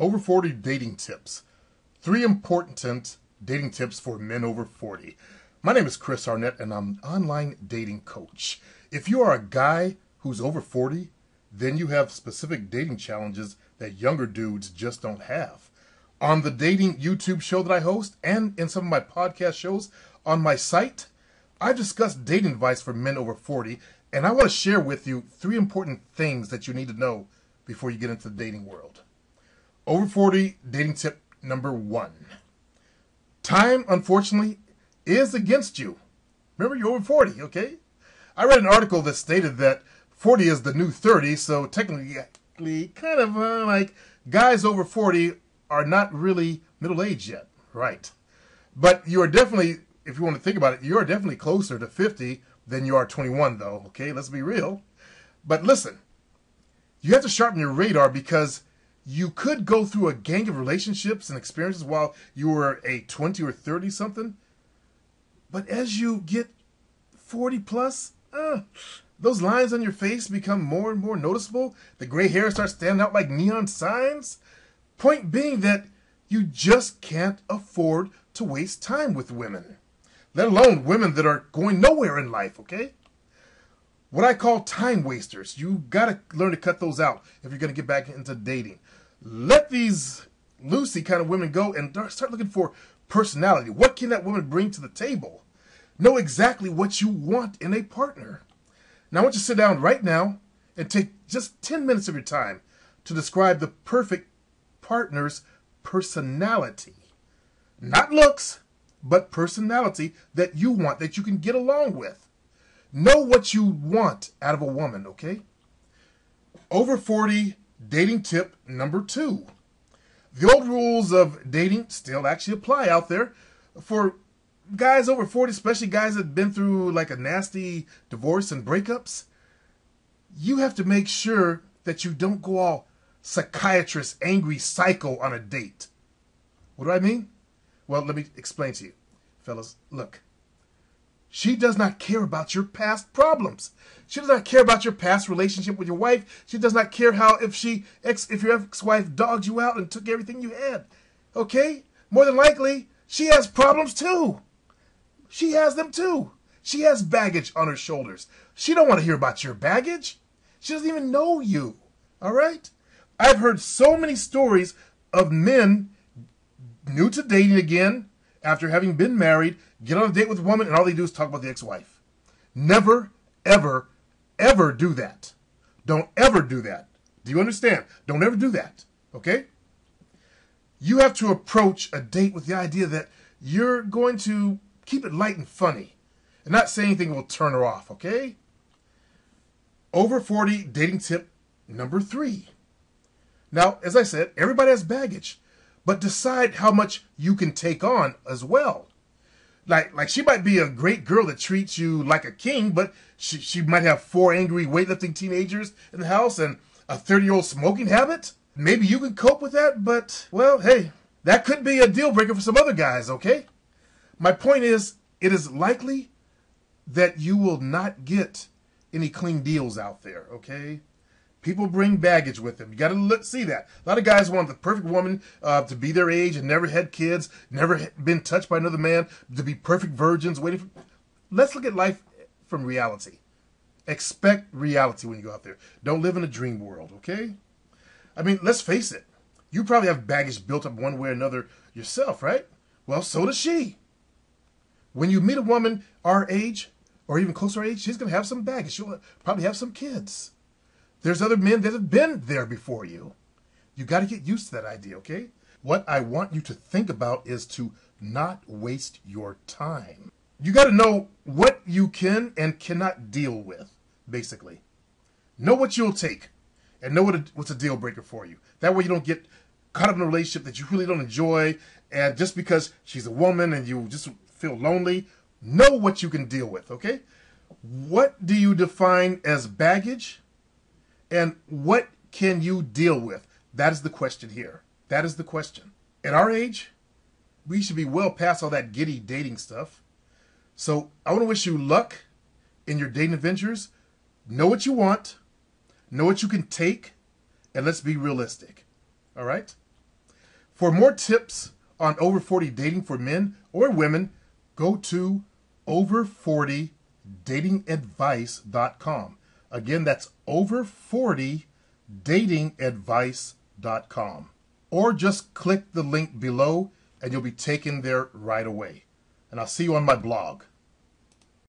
Over 40 dating tips. 3 important dating tips for men over 40. My name is Chris Arnett and I'm an online dating coach. If you are a guy who's over 40, then you have specific dating challenges that younger dudes just don't have. On the dating YouTube show that I host and in some of my podcast shows on my site, I've discussed dating advice for men over 40, and I want to share with you 3 important things that you need to know before you get into the dating world. Over 40 dating tip number 1. Time, unfortunately, is against you. Remember, you're over 40, okay? I read an article that stated that 40 is the new 30, so technically, kind of like guys over 40 are not really middle-aged yet, right? But you are definitely, if you want to think about it, you are definitely closer to 50 than you are 21, though, okay? Let's be real. But listen, you have to sharpen your radar because you could go through a gang of relationships and experiences while you were a 20 or 30 something. But as you get 40 plus, those lines on your face become more and more noticeable. The gray hair starts standing out like neon signs. Point being that you just can't afford to waste time with women, let alone women that are going nowhere in life, okay? What I call time wasters. You got to learn to cut those out if you're going to get back into dating. Let these loosey kind of women go and start looking for personality. What can that woman bring to the table? Know exactly what you want in a partner. Now, I want you to sit down right now and take just 10 minutes of your time to describe the perfect partner's personality. Not looks, but personality that you want, that you can get along with. Know what you want out of a woman, okay? Over 40 dating tip number 2. The old rules of dating still actually apply out there for guys over 40, especially guys that have been through like a nasty divorce and breakups. You have to make sure that you don't go all psychiatrist, angry psycho on a date. What do I mean? Well, let me explain to you. Fellas, look. She does not care about your past problems. She does not care about your past relationship with your wife. She does not care how if your ex-wife dogged you out and took everything you had. Okay? More than likely, she has problems too. She has them too. She has baggage on her shoulders. She don't want to hear about your baggage. She doesn't even know you. All right? I've heard so many stories of men new to dating again, after having been married, get on a date with a woman, and all they do is talk about the ex-wife. Never, ever, ever do that. Don't ever do that. Do you understand? Don't ever do that. Okay? You have to approach a date with the idea that you're going to keep it light and funny and not say anything that will turn her off, okay? Over 40 dating tip number 3. Now, as I said, everybody has baggage. But decide how much you can take on as well. Like she might be a great girl that treats you like a king, but she might have 4 angry weightlifting teenagers in the house and a 30-year-old smoking habit. Maybe you can cope with that, but, well, hey, that could be a deal breaker for some other guys, okay? My point is, it is likely that you will not get any clean deals out there, okay? People bring baggage with them. You got to see that. A lot of guys want the perfect woman to be their age and never had kids, never been touched by another man, to be perfect virgins. Let's look at life from reality. Expect reality when you go out there. Don't live in a dream world, okay? I mean, let's face it. You probably have baggage built up one way or another yourself, right? Well, so does she. When you meet a woman our age, or even closer age, she's going to have some baggage. She'll probably have some kids. There's other men that have been there before you. You got to get used to that idea, okay? What I want you to think about is to not waste your time. You got to know what you can and cannot deal with, basically. Know what you'll take and know what's a deal breaker for you. That way you don't get caught up in a relationship that you really don't enjoy, and just because she's a woman and you just feel lonely, know what you can deal with, okay? What do you define as baggage? And what can you deal with? That is the question here. That is the question. At our age, we should be well past all that giddy dating stuff. So I want to wish you luck in your dating adventures. Know what you want. Know what you can take. And let's be realistic. All right? For more tips on over 40 dating for men or women, go to over40datingadvice.com. Again, that's over40datingadvice.com. Or just click the link below and you'll be taken there right away. And I'll see you on my blog.